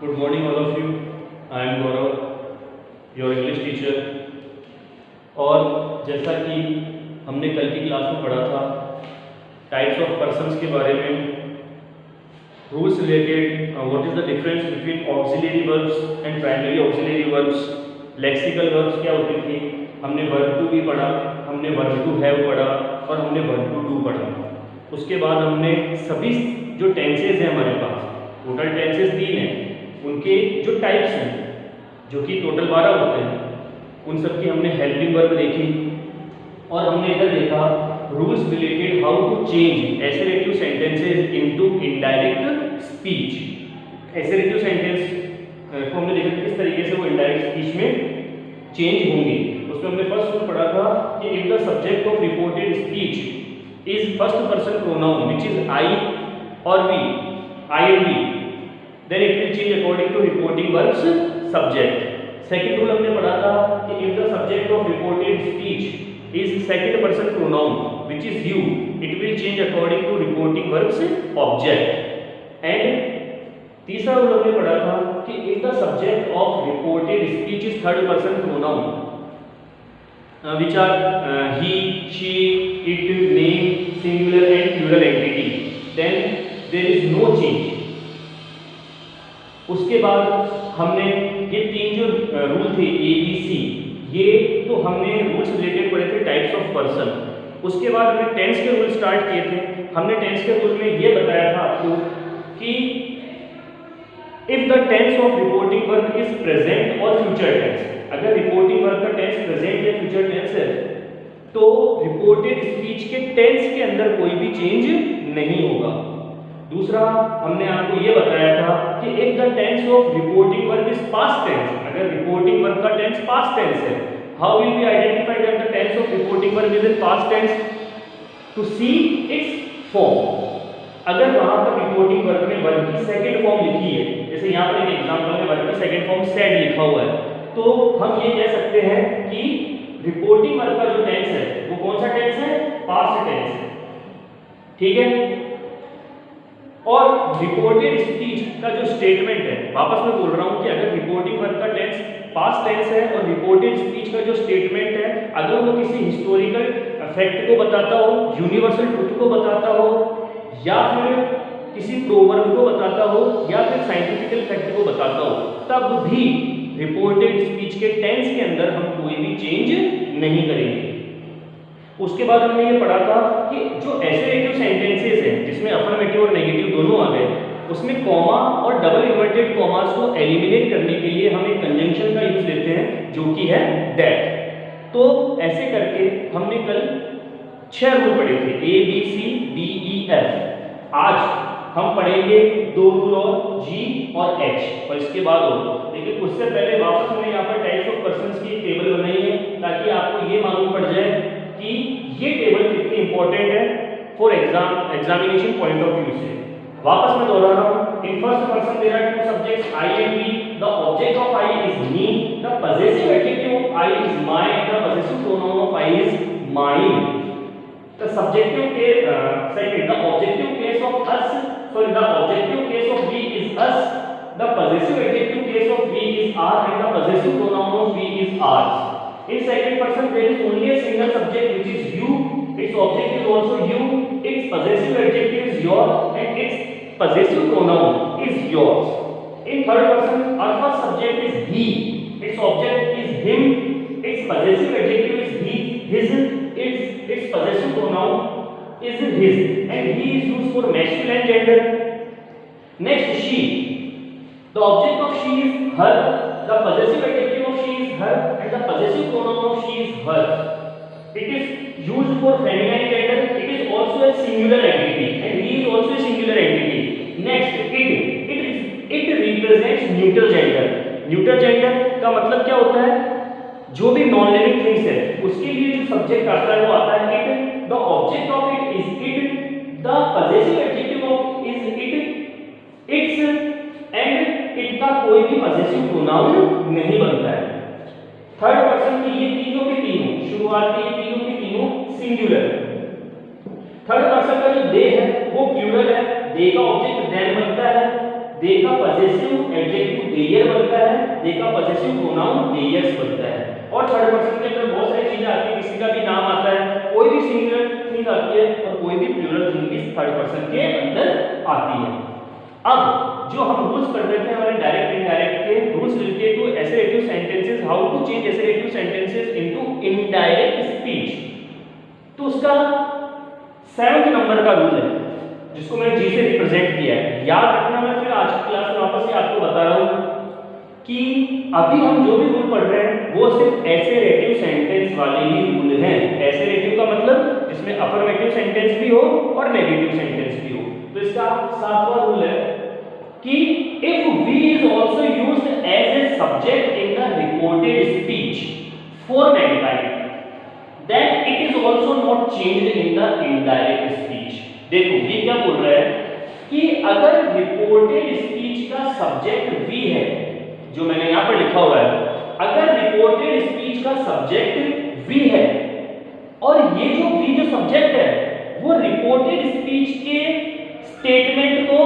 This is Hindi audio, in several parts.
Good morning, all of you. I am Gaurav, your English teacher. और जैसा कि हमने कल की क्लास में पढ़ा था टाइप्स ऑफ पर्सन्स के बारे में, rules related, what is the difference between auxiliary verbs and primary auxiliary verbs, lexical verbs क्या होती थी, हमने वर्ब टू भी पढ़ा, हमने वर्ब टू हैव पढ़ा और हमने वर्ब टू डू पढ़ा। उसके बाद हमने सभी जो टेंसेज हैं हमारे पास, टोटल टेंसेज 3 हैं, उनके जो टाइप्स हैं जो कि टोटल 12 होते हैं, उन सब की हमने हेल्पिंग वर्ब देखी। और हमने इधर देखा rules related how to change assertive sentences into indirect speech. Assertive sentence को हमने देखा किस तरीके से वो इनडायरेक्ट स्पीच में चेंज होंगे। उसमें हमने फर्स्ट रूल पढ़ा था कि if the subject of reported speech is first person pronoun which is I और we, I and we, then it will change according to reporting verbs subject. Second rule हमने पढ़ा था कि if the subject of reported speech is second person pronoun which is you, it will change according to reporting verbs object. And तीसरा रूल हमने पढ़ा था कि if the subject of reported speech is third person pronoun which are he, she, it, name, singular and plural entity, then there is no change. उसके बाद हमने ये 3 जो रूल थे ए बी सी, ये तो हमने रूल्स रिलेटेड पढ़े थे टाइप्स ऑफ पर्सन। उसके बाद हमने टेंस के रूल स्टार्ट किए थे। हमने टेंस के रूल में ये बताया था आपको कि if the tense of reporting verb is present और फ्यूचर टेंस, अगर रिपोर्टिंग वर्ब का टेंस प्रेजेंट या फ्यूचर टेंस है तो रिपोर्टेड स्पीच के टेंस के अंदर कोई भी चेंज नहीं होगा। दूसरा हमने आपको ये बताया था कि if the tense of reporting verb is past tense, अगर रिपोर्टिंग वर्ब का टेंस पास्ट टेंस है, how will we identify that the tense of reporting verb is in past tense? To see its form. अगर वहां पर रिपोर्टिंग वर्ब में वर्ब की सेकंड फॉर्म लिखी है, जैसे यहां पर एक एग्जांपल में वर्ब की सेकंड फॉर्म सेड लिखा हुआ है, तो हम ये कह सकते हैं कि रिपोर्टिंग वर्ब का जो टेंस है वो कौन सा टेंस है? पास्ट टेंस है। ठीक है। और रिपोर्टेड स्पीच का जो स्टेटमेंट है, वापस मैं बोल रहा हूं कि अगर रिपोर्टिंग वर्ब का टेंस पास्ट टेंस है और रिपोर्टेड स्पीच का जो स्टेटमेंट है अगर वो किसी हिस्टोरिकल फैक्ट को बताता हो, यूनिवर्सल ट्रुथ को बताता हो, या फिर किसी प्रोवर्ब को बताता हो, या फिर साइंटिफिकल फैक्ट को बताता हो, तब भी रिपोर्टेड स्पीच के टेंस के अंदर हम कोई भी चेंज नहीं करेंगे। उसके बाद हमने ये पढ़ा था कि जो एसेरेटिव सेंटेंसेस हैं जिसमें अफर्मेटिव और नेगेटिव दोनों आ गए, उसमें कॉमा और डबल इन्वर्टेड कॉमास को एलिमिनेट करने के लिए हम एक कंजंक्शन का यूज लेते हैं जो कि है दैट। तो ऐसे करके हमने कल 6 रूल पढ़े थे, A B C D E F. आज हम पढ़ेंगे 2 रूल और जी और एच, और इसके बाद और। लेकिन उससे पहले वापस हमने यहाँ पर टाइप्स ऑफ पर्सन्स की टेबल बनाई है ताकि आपको ये मालूम पड़ जाए कि ये टेबल कितनी इंपॉर्टेंट है for examination point of view से। वापस मैं दोहरा रहा हूं, in first person there are 2 subjects I and we, the object of I is me, the possessive adjective of I is my, the possessive pronoun of I is mine. The subjective के second, the objective case of us, sorry the objective case of we is us, the possessive adjective case of we is are and the possessive pronoun of we is ours. In second person there is only a single subject which is you, its object is also you, its possessive adjective is your and its possessive pronoun is yours. In third person our first subject is he, its object is him, its possessive adjective is he, his, its possessive pronoun is his, and he is used for masculine gender. Next she, the object of she is her, the possessive adjective of she is her and the possessive pronoun of she is her. It is used for feminine gender. It is also a singular entity and he is also a singular entity. Next it represents neutral gender. Neutral gender का मतलब क्या होता है? जो भी नॉन लिविंग थिंग्स है उसके लिए जो सब्जेक्ट आता है वो आता है it, the object of it is it, the possessive adjective of is it, its, and it का कोई भी पॉसेसिव प्रोनाउन नहीं बनता है। थर्ड पर्सन की ये तीनों के तीनों शुरुआत के ये तीनों के तीनों सिंगुलर। थर्ड पर्सन का जो दे है वो प्लूरल है, दे का ऑब्जेक्ट देन बनता है, दे का पजेसिव एडजेक्टिव देयर बनता है, दे का पजेसिव प्रोनाउन देयर्स बनता है। और थर्ड पर्सन के अंदर बहुत सारी चीजें आती है, किसी का भी नाम आता है, कोई भी सिंगुलर थिंग आती है और कोई भी प्लूरल थिंग भी थर्ड पर्सन के अंदर आती है। अब जो हम रूल्स पढ़ रहे थे हमारे डायरेक्ट इनडायरेक्ट के rules related to assertive sentences, how to change assertive sentences into indirect speech, तो उसका 7th नंबर का रूल है जिसको मैंने जी से रिप्रेजेंट किया है। याद रखना, मैं फिर आज की क्लास में वापस से आपको बता रहा हूं कि अभी हम जो भी रूल पढ़ रहे हैं वो सिर्फ एसरेटिव सेंटेंस वाले ही रूल हैं। एसरेटिव का मतलब जिसमें अफर्मेटिव सेंटेंस भी हो और नेगेटिव सेंटेंस भी हो। तो इसका 7वां रूल है कि if we is also used as a subject in the reported speech for mankind then it is also not changed in the indirect speech। देखो ये क्या बोल रहा है कि अगर रिपोर्टेड स्पीच का सब्जेक्ट वी है, जो मैंने यहां पर लिखा हुआ है, अगर रिपोर्टेड स्पीच का सब्जेक्ट वी है और ये जो वी जो सब्जेक्ट है वो रिपोर्टेड स्पीच के स्टेटमेंट को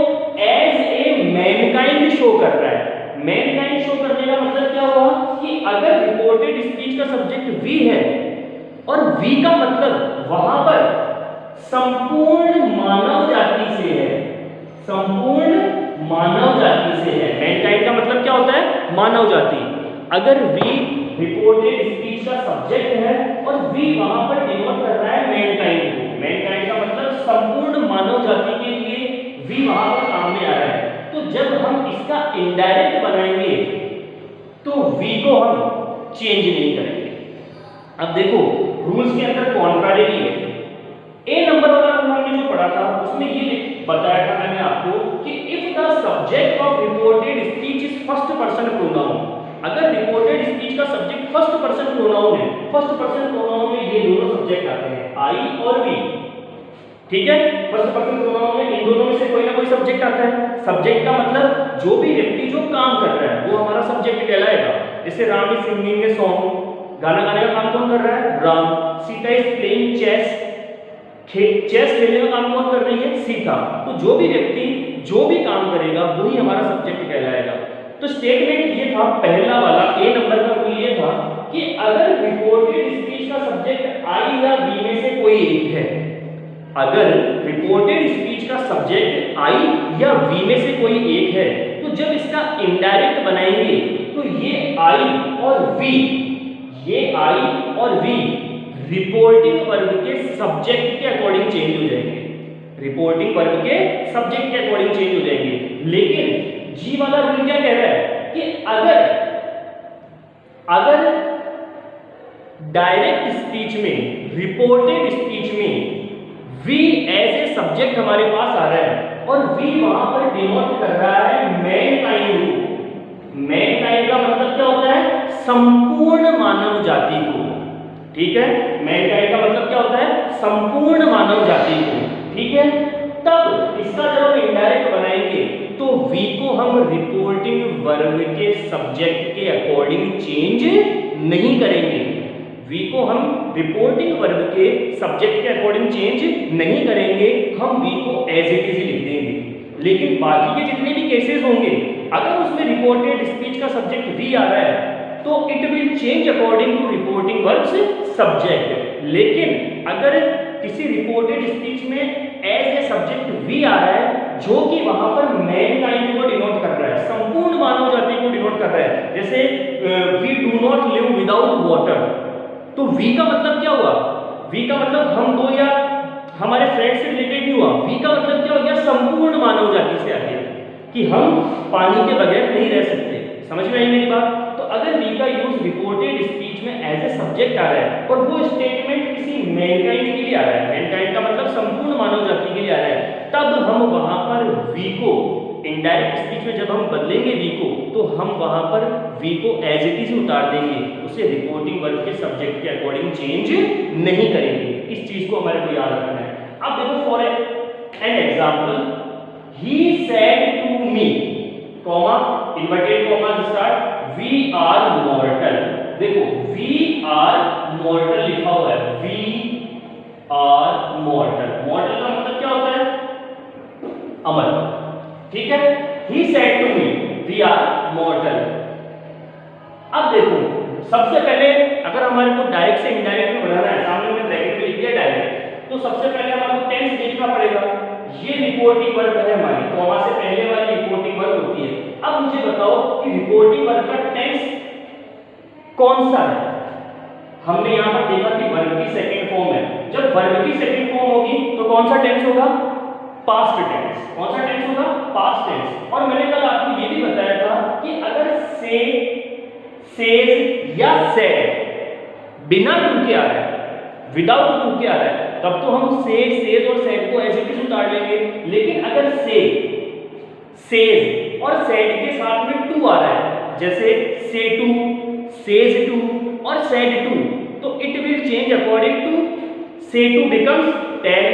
एज ए मैनकाइंड शो कर रहा है। मैनकाइंड शो करने का मतलब क्या हुआ कि अगर रिपोर्टेड स्पीच का सब्जेक्ट वी है और वी का मतलब वहां पर संपूर्ण मानव जाति से है, संपूर्ण मानव जाति से है। मैनकाइंड का मतलब क्या होता है? मानव जाति। अगर वी रिपोर्टेड स्पीच का सब्जेक्ट है और वी वहां पर डिनोट कर रहा है मैनकाइंड को, मैनकाइंड का मतलब संपूर्ण मानव जाति के लिए वी वहां पर काम में आ रहा है। तो जब हम इसका इनडायरेक्ट बनाएंगे तो वी को हम चेंज नहीं करेंगे। अब देखो रूल्स के अंदर कॉन्ट्राडिक्टी है। ए नंबर वाला रूल हमने जो पढ़ा था उसमें ये बताया था मैंने आपको कि if the subject of reported speech is first person pronoun, अगर रिपोर्टेड स्पीच का सब्जेक्ट फर्स्ट पर्सन प्रोनाउन है, फर्स्ट पर्सन प्रोनाउन में ये दोनों सब्जेक्ट आते हैं आई और वी, ठीक है। फर्स्ट पर्सन प्रोनाउन में इन दोनों में से कोई ना कोई सब्जेक्ट आता है। सब्जेक्ट का मतलब जो भी व्यक्ति जो काम कर रहा है वो हमारा सब्जेक्ट कहलाएगा। जैसे Ram is singing a song, गाना गाने का काम कौन कर रहा है? Ram. Sita is playing chess, chess खेलने का काम कौन कर रही है? सीता। तो जो भी व्यक्ति जो भी काम करेगा वही हमारा सब्जेक्ट कहलाएगा। तो स्टेटमेंट ये था पहला वाला, ए नंबर का रूल ये था कि अगर रिपोर्टेड स्पीच का सब्जेक्ट आई या वी में से कोई एक है, अगर रिपोर्टेड स्पीच का सब्जेक्ट आई या वी में से कोई एक है, तो जब इसका इनडायरेक्ट बनाएंगे तो ये आई और वी, ये आई और वी रिपोर्टिंग वर्ब के सब्जेक्ट के अकॉर्डिंग चेंज हो जाएंगे, रिपोर्टिंग वर्ब के सब्जेक्ट के अकॉर्डिंग चेंज हो जाएंगे। लेकिन जी वाला रूल क्या कह रहा है कि अगर डायरेक्ट स्पीच में, रिपोर्टेड स्पीच में वी एज ए सब्जेक्ट हमारे पास आ रहा है और वी वहां पर डिनोट कर रहा है मैनकाइंड को। मैनकाइंड का मतलब क्या होता है? संपूर्ण मानव जाति को, ठीक है। मैनकाइंड का मतलब क्या होता है? संपूर्ण मानव जाति को, ठीक है। तब इसका जब हम इनडायरेक्ट बनाएंगे तो वी को हम रिपोर्टिंग वर्ब के सब्जेक्ट के अकॉर्डिंग चेंज नहीं करेंगे। वी को हम रिपोर्टिंग वर्ब के सब्जेक्ट के अकॉर्डिंग चेंज नहीं करेंगे, हम वी को एज इट इज लिख देंगे। लेकिन बाकी के जितने भी केसेस होंगे, अगर उसमें रिपोर्टेड स्पीच का सब्जेक्ट वी आ रहा है तो it will change according to reporting verb's subject. लेकिन अगर किसी रिपोर्टेड स्पीच में एज ए सब्जेक्ट वी आ रहा है जो कि वहां पर मैनकाइंड को डिनोट कर रहा है, संपूर्ण मानव जाति को डिनोट कर रहा है, जैसे we do not live without water, तो वी का मतलब क्या हुआ? वी का मतलब हम दो या हमारे फ्रेंड से रिलेटेड नहीं हुआ। वी का मतलब क्या हो गया? संपूर्ण मानव जाति से आ गया कि हम पानी के बगैर नहीं रह सकते। समझ में आई मेरी बात? तो अगर वी का यूज रिपोर्टेड स्पीच में एज ए सब्जेक्ट आ रहा है और वो स्टेटमेंट किसी मैनकाइंड के लिए आ रहा है, मैनकाइंड का मतलब संपूर्ण मानव जाति के लिए आ रहा है, तब हम वहां पर वी को इनडायरेक्ट स्पीच में जब हम बदलेंगे वी को, तो हम वहां पर वी को एज इट इज उतार देंगे, उसे रिपोर्टिंग वर्ब के सब्जेक्ट के अकॉर्डिंग चेंज नहीं करेंगे। इस चीज को हमारे को याद रखना है। अब देखो for an example, he said to me, comma inverted comma start, we are mortal. देखो वी आर मॉर्टल लिखा हुआ है, वी आर मॉर्टल। मॉर्टल का मतलब क्या होता है? अमर, ठीक है। He said to me we are mortal. अब देखो सबसे पहले अगर हमारे को डायरेक्ट से इनडायरेक्ट में बनाना है, सामने में ब्रैकेट में लिख दिया डायरेक्ट, तो सबसे पहले हमारे को टेंस देखना पड़ेगा। ये रिपोर्टिंग वर्ब है हमारी, कॉमा से पहले वाली रिपोर्टिंग वर्ब होती है। अब मुझे बताओ कि रिपोर्टिंग वर्ब का टेंस कौन सा है। हमने यहाँ पर देखा कि वर्ब की सेकंड फॉर्म है। जब वर्ब की सेकंड फॉर्म होगी तो कौन सा टेंस होगा? Past tense. कौन सा टेंस होगा? Past tense. और मैंने कल आपको ये भी बताया था कि अगर से, सेज या सेड बिना टू के आ रहा है, विदाउट टू के आ रहा है, तब तो हम से, सेज और सेड को ऐसे ही उतार लेंगे। लेकिन अगर से, सेज और सेड के साथ में टू आ रहा है, जैसे से टू, सेज टू और सेड टू, तो it will change according to say to becomes tell,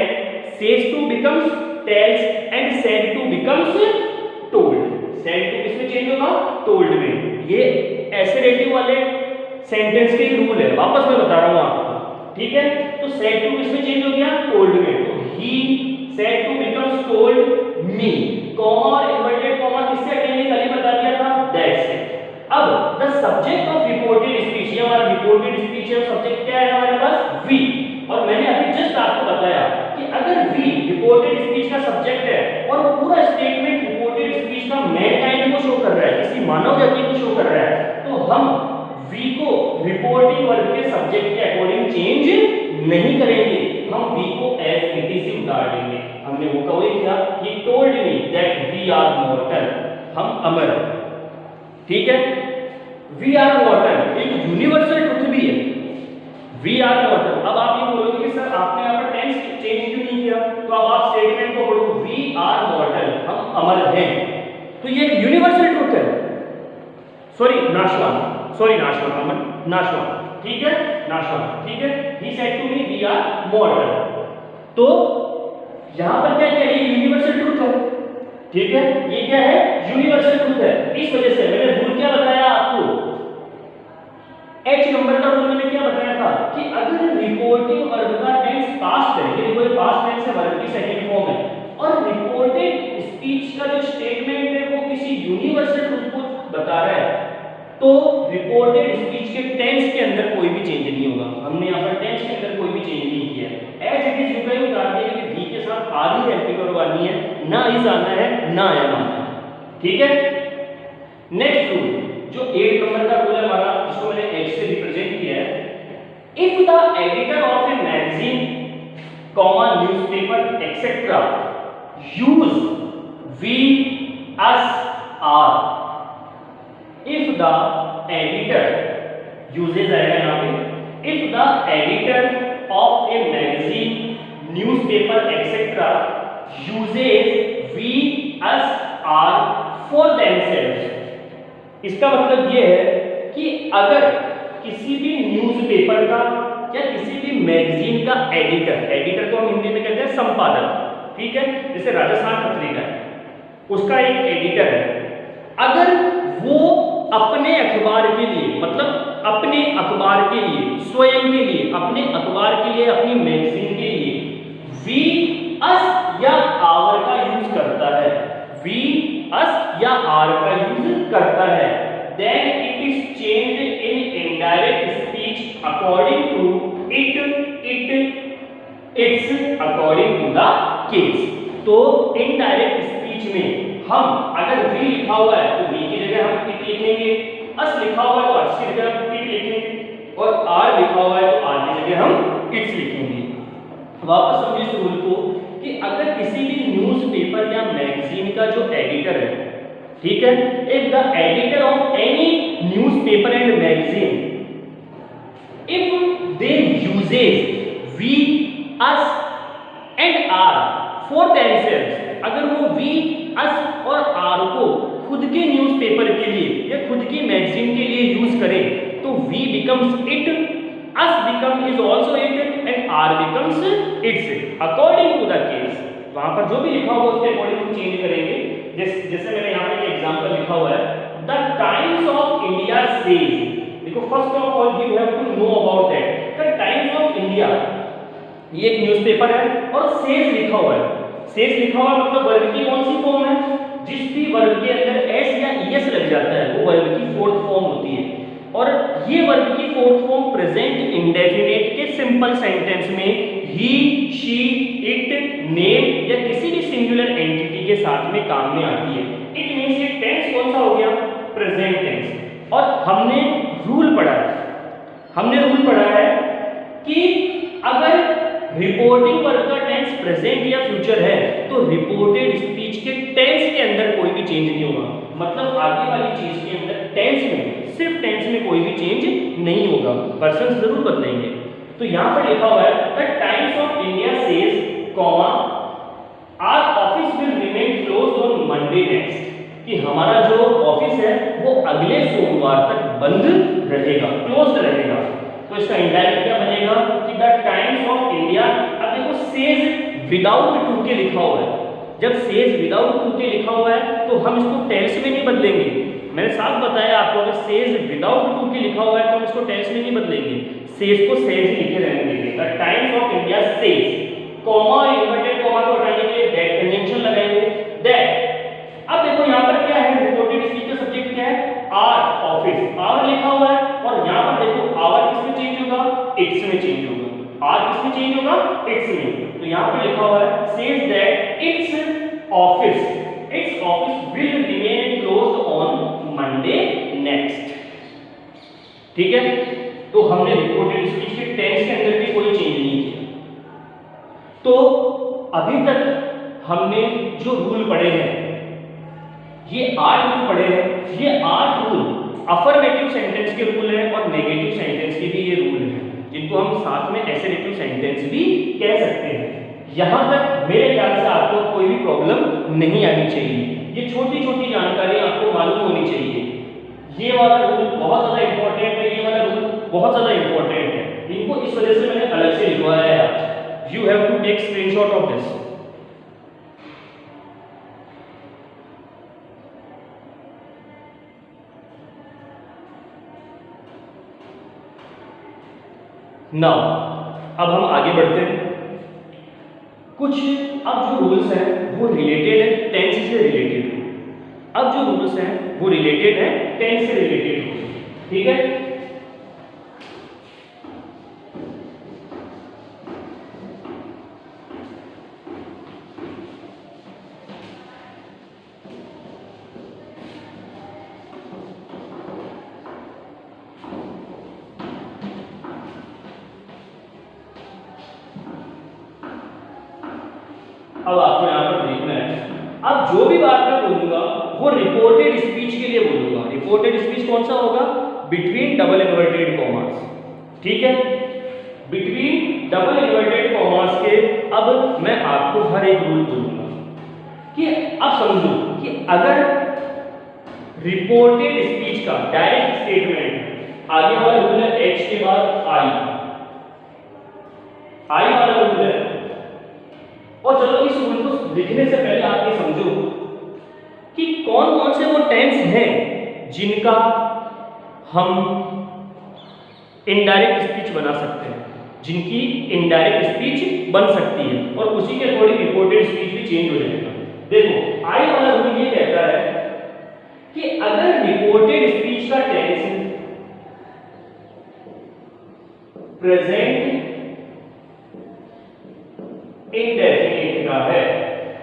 says to becomes tells and said to becomes told. Said to किसमें चेंज होगा? टोल्ड में। ये एसेरेटिव वाले सेंटेंस के रूल है, वापस मैं बता रहा हूं आपको, ठीक है। तो सेड टू किसमें चेंज हो गया? टोल्ड में। तो ही said to becomes told me. Comma और इन्वर्टेड कॉमा किससे हटेंगे? कल ही बता दिया था, दैट से। अब the subject of reported speech, ये हमारा रिपोर्टेड स्पीच है, सब्जेक्ट क्या है हमारे पास? वी। और मैंने अभी जस्ट आपको बताया कि अगर वी रिपोर्टेड स्पीच का सब्जेक्ट है और पूरा स्टेटमेंट रिपोर्टेड स्पीच का मैनकाइंड को शो कर रहा है, किसी मानव जाति को शो कर रहा है, तो हम वी को रिपोर्टिंग वर्ब के सब्जेक्ट के अकॉर्डिंग चेंज नहीं करेंगे, हम वी को एज इट इज उतार देंगे। हमने वो कहा क्या? He told me that we are mortal, हम अमर, ठीक है। वी आर मॉर्टल एक यूनिवर्सल ट्रुथ भी है, वी आर मॉर्टल। अब आप ये बोलोगे कि सर आपने यहाँ पर टेंस चेंज क्यों नहीं किया? तो अब आप स्टेटमेंट को बोलो वी आर मॉर्टल, हम अमर हैं। तो ये एक यूनिवर्सल ट्रुथ है। नाशवान, ठीक है, नाशवान, ठीक है। He said to me we are mortal. तो यहां पर क्या है? ये यूनिवर्सल ट्रुथ है, ठीक है। ये क्या है? यूनिवर्सल ट्रुथ है। इस वजह से मैंने रूल क्या बताया आपको? एच नंबर का रूल मैंने क्या बताया था कि अगर रिपोर्टिंग वर्ब का टेंस पास्ट है, ये कोई पास्ट टेंस है, वर्ब की सेकंड फॉर्म है, और रिपोर्टेड स्पीच का जो स्टेटमेंट है वो किसी यूनिवर्सल ट्रुथ को बता रहा है, तो रिपोर्टेड स्पीच के टेंस के अंदर कोई भी चेंज नहीं होगा। हमने यहाँ पर टेंस के अंदर कोई भी चेंज नहीं किया। एज इट इज यूं उतार दिया कि वी के साथ आधी हेल्पिंग वर्ब आनी है, ना इज आना है, ना एम आना है, ठीक है। नेक्स्ट रूल जो 8 नंबर का रूल है हमारा, जिसको मैंने एच से रिप्रेजेंट किया है। If the editor of a magazine, comma newspaper etcetera use we, us, our, if the editor uses आएगा यहाँ पे, if the editor of a magazine, newspaper etc uses we, us, are for themselves, इसका मतलब ये है कि अगर किसी भी न्यूज़पेपर का या किसी भी मैगजीन का एडिटर को हम हिंदी में कहते हैं संपादक, ठीक है। जैसे राजस्थान पत्रिका है, उसका एक एडिटर है, अगर वो अपने अखबार के लिए, मतलब अपने अखबार के लिए, स्वयं के लिए, अपने अखबार के लिए, अपनी मैगजीन के लिए वी, अस या आवर का यूज करता है, वी, अस या आर का यूज करता है, then it is changed in indirect speech according to its according to the case. तो इनडायरेक्ट स्पीच में हम अगर वी लिखा हुआ है तो वी की जगह हम इट लिखेंगे, अस लिखा हुआ है तो अस की जगह हम इट लिखेंगे, और आर लिखा हुआ है तो आर की जगह हम इट्स लिखेंगे। वापस समझिए इस रूल को कि अगर किसी भी न्यूज़पेपर या मैगजीन का जो एडिटर है, ठीक है, if the editor of any newspaper and magazine, if they uses we, us and our for themselves, अगर वो वी, अस और आर को खुद के न्यूज़पेपर के लिए या खुद की मैगजीन के लिए यूज करें, तो we becomes it, us become is also it and our becomes its according to the case. वहां पर जो भी लिखा होगा उसके अकॉर्डिंग हम चेंज करेंगे। जैसे मैंने यहाँ पे एग्जांपल लिखा हुआ है, the Times of India says, देखो first of all you have to know about that, the Times of India ये एक न्यूज़पेपर है और सेज लिखा हुआ है। सेज लिखा हुआ मतलब वर्ब की कौन सी फॉर्म है? जिस भी वर्ब के अंदर एस या ईएस लग जाता है वो वर्ब की फोर्थ फॉर्म होती है। और ये वर्ब की फोर्थ फॉर्म प्रेजेंट इंडेफिनिट के सिंपल सेंटेंस में ही, शी, इट, नेम या किसी भी सिंगुलर एंटिटी के साथ में काम में आती है। इट मींस ये टेंस कौन सा हो गया? Present tense. और हमने रूल पढ़ा है कि अगर रिपोर्टिंग वर्ब का टेंस प्रेजेंट या फ्यूचर है तो रिपोर्टेड स्पीच के टेंस के अंदर कोई भी चेंज नहीं होगा। मतलब आगे वाली चीज के अंदर टेंस में, सिर्फ टेंस में कोई भी चेंज नहीं होगा, पर्सन जरूर बदलेंगे। तो यहां पर लिखा हुआ है the Times of India says comma our office will remain closed on Monday next, कि हमारा जो ऑफिस है वो अगले सोमवार तक बंद रहेगा, क्लोज्ड रहेगा। तो इसका इंडायरेक्ट क्या बनेगा कि द टाइम्स ऑफ इंडिया। अब देखो सेज विदाउट टू के लिखा हुआ है, जब सेज विदाउट टू के लिखा हुआ है तो हम इसको टेंस में नहीं बदलेंगे। मैंने साफ बताया आपको, अगर सेज विदाउट टू के लिखा हुआ है तो हम इसको टेंस में नहीं बदलेंगे, सेज को सेज ही लिखे रहने देंगे। The Times of India says comma, inverted comma को हटाने के लिए दैट कंजंक्शन लगाएंगे, दैट। अब देखो यहाँ पर क्या है, रिपोर्टेड स्पीच का सब्जेक्ट क्या है? आवर ऑफिस, आवर लिखा हुआ है। और यहाँ पर देखो आवर किसमें चेंज होगा? इट्स में चेंज होगा। आवर किसमें चेंज होगा? इट्स में। तो यहाँ पर लिखा हुआ है says that it's office will remain closed on Monday next. ठीक है, तो हमने रिपोर्टेड स्पीच के टेंस के अंदर भी कोई चेंज नहीं किया। तो अभी तक हमने जो रूल पढ़े हैं, ये 8 रूल पढ़े हैं। ये 8 रूल अफर्मेटिव सेंटेंस के रूल हैं और नेगेटिव सेंटेंस के भी ये रूल हैं, जिनको हम साथ में एसर्टिव सेंटेंस भी कह सकते हैं। यहां तक मेरे ख्याल से आपको कोई भी प्रॉब्लम नहीं आनी चाहिए। ये छोटी छोटी जानकारी आपको मालूम होनी चाहिए। ये वाला रूल बहुत ज्यादा इंपॉर्टेंट है, ये वाला रूल बहुत ज्यादा इंपॉर्टेंट है। इनको इस वजह से मैंने अलग से लिखवाया है आज। You have to take screenshot of this. Now अब हम आगे बढ़ते हैं। कुछ अब जो रूल्स हैं वो रिलेटेड है टेंस से रिलेटेड। अब जो रूल्स हैं वो रिलेटेड है टेंस से रिलेटेड। ठीक है, अब आपको यहां पर देखना है। अब जो भी बात मैं बोलूंगा वो रिपोर्टेड स्पीच के लिए बोलूंगा। रिपोर्टेड स्पीच कौन सा होगा? Between double inverted commas. ठीक है, बिटवीन डबल इन्वर्टेड कॉमास के अब मैं आपको हर एक रूल बोलूंगा कि अब समझो कि अगर रिपोर्टेड स्पीच का डायरेक्ट स्टेटमेंट, आगे वाला रूल है एच के बाद आई वाला रूल है। और चलो इस रूल को लिखने से पहले आप ये समझो कि कौन कौन से वो टेंस हैं जिनका हम इनडायरेक्ट स्पीच बना सकते हैं, जिनकी इनडायरेक्ट स्पीच बन सकती है, और उसी के अकॉर्डिंग रिपोर्टेड स्पीच भी चेंज हो जाएगा। देखो आई वाला रूल ये कहता है कि अगर रिपोर्टेड स्पीच का टेंस प्रेजेंट इंडेफिनिट का है,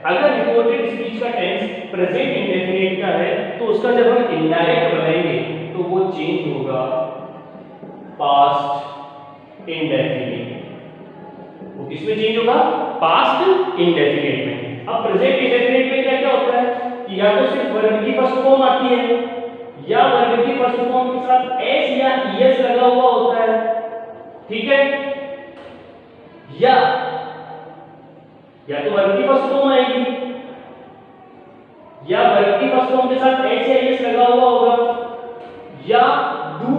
अगर रिपोर्टेड स्पीच का टेंस प्रेजेंट इंडेफिनिट का है तो उसका जब हम इनडायरेक्ट बनाएंगे तो वो चेंज होगा पास्ट इंडेफिनिट। वो किसमें चेंज होगा? पास्ट इंडेफिनिट में। अब प्रेजेंट इंडेफिनिट में क्या क्या होता है कि या तो सिर्फ वर्ब की फर्स्ट फॉर्म आती है, या वर्ब की फर्स्ट फॉर्म के साथ एस या ईएस लगा हुआ होता है। ठीक है, या तो वर्ब की फर्स्ट फॉर्म आएगी, या वर्ब की फर्स्ट फॉर्म के साथ एस या एस लगा हुआ होगा, या डू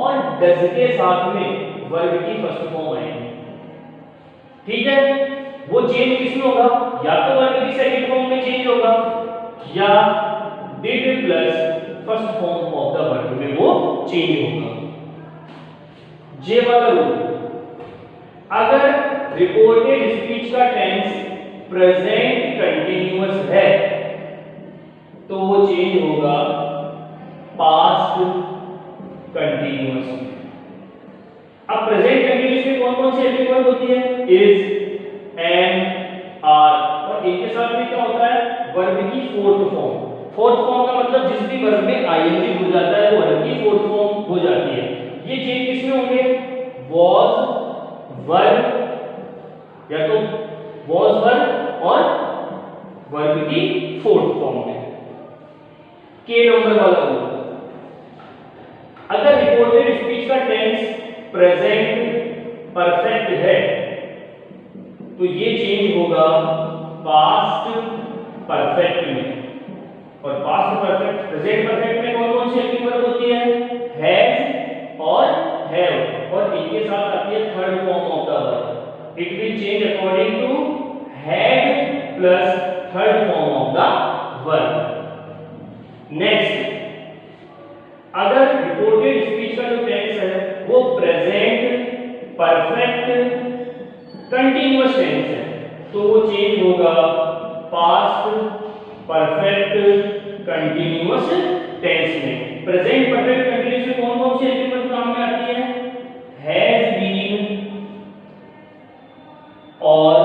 और डज के साथ में वर्ब की फर्स्ट फॉर्म आएगी। ठीक है, वो चेंज किसमें होगा? या तो वर्ब की सेकंड फॉर्म में चेंज होगा, या did plus first form of the verb में वो चेंज होगा। जे वाला रूल, अगर रिपोर्टेड स्पीच का टेंस प्रेजेंट कंटीन्यूअस है चेंज होगा पास्ट कंटिन्यूअस में। अब प्रेजेंट कंटिन्यूअस में कौन कौन सी हेल्पिंग वर्ब होती है? इज, एम, आर, और इनके साथ में क्या होता है? वर्ब की फोर्थ फॉर्म। फोर्थ फॉर्म का मतलब जिस भी वर्ब में आईएनजी हो जाता है वो वर्ब की फोर्थ फॉर्म हो जाती है। ये चेंज किसमें होंगे? वॉज वर्ब, या तो वॉज वर्ब और वर्ब की फोर्थ फॉर्म में। के नंबर वाला होगा, अगर रिपोर्टेड स्पीच का टेंस प्रेजेंट परफेक्ट है तो ये चेंज होगा पास्ट परफेक्ट में। और पास्ट परफेक्ट, प्रेजेंट परफेक्ट में कौन कौन सी हेल्पिंग वर्ब होती है? हैज और हैव, और इनके साथ आती है third form of the verb. It will change according to had plus third form of the verb. Next, अगर रिपोर्टेड स्पीच का जो टेंस है वो प्रेजेंट परफेक्ट कंटीन्यूअस टेंस है तो वो चेंज होगा पास्ट परफेक्ट कंटीन्यूअस टेंस में। प्रेजेंट परफेक्ट कंटीन्यूअस में कौन कौन सी हेल्पिंग वर्ब काम में आती है? हैज बीन और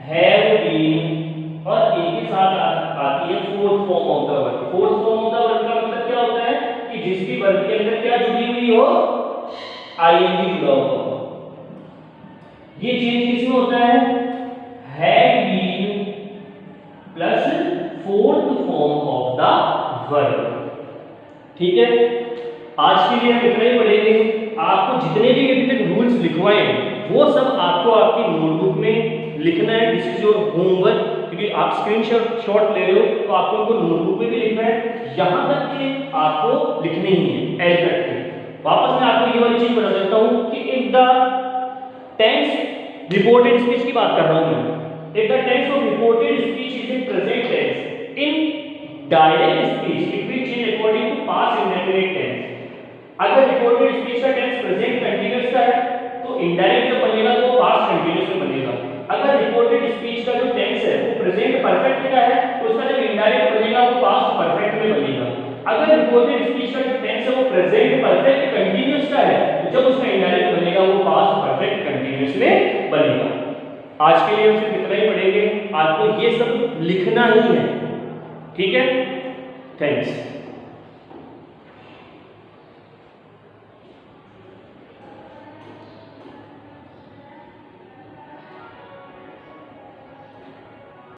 हैव बीन, और इनके साथ आती है fourth form of the verb. Fourth form of the verb का मतलब क्या होता है कि जिस भी वर्ब के अंदर क्या जुड़ी हुई हो? आईएनजी जुड़ा हुआ हो। ये चेंज किसमें होता है? Had been plus fourth form of the verb. ठीक है, आज के लिए हम इतना ही पढ़ेंगे। आपको जितने भी अभी तक रूल्स लिखवाए वो सब आपको आपकी नोटबुक में लिखना है। दिस इज योर होमवर्क, क्योंकि आप स्क्रीनशॉट ले रहे हो तो आपको उनको नोटबुक में भी लिखना है। यहां तक कि आपको लिखने ही है एल तक के। वापस मैं आपको ये वाली चीज बता देता हूं कि if the tense reported speech की बात कर रहा हूं मैं, if the tense of reported speech is in present tense, indirect speech it will change according to past indefinite tense. अगर रिपोर्टेड स्पीच का टेंस प्रेजेंट कंटीन्यूअस का है तो इनडायरेक्ट जब बनेगा तो पास्ट कंटीन्यूअस में बनेगा। अगर रिपोर्टेड स्पीच का जो टेंस है वो प्रेजेंट परफेक्ट का है तो उसका जब इनडायरेक्ट बनेगा वो पास्ट परफेक्ट में बनेगा। अगर रिपोर्टेड स्पीच का जो टेंस है वो प्रेजेंट परफेक्ट कंटीन्यूअस का है तो जब उसका इनडायरेक्ट बनेगा वो पास्ट परफेक्ट कंटीन्यूअस में बनेगा। आज के लिए हम सिर्फ इतना ही पढ़ेंगे, आपको ये सब लिखना ही है। ठीक है, थैंक्स।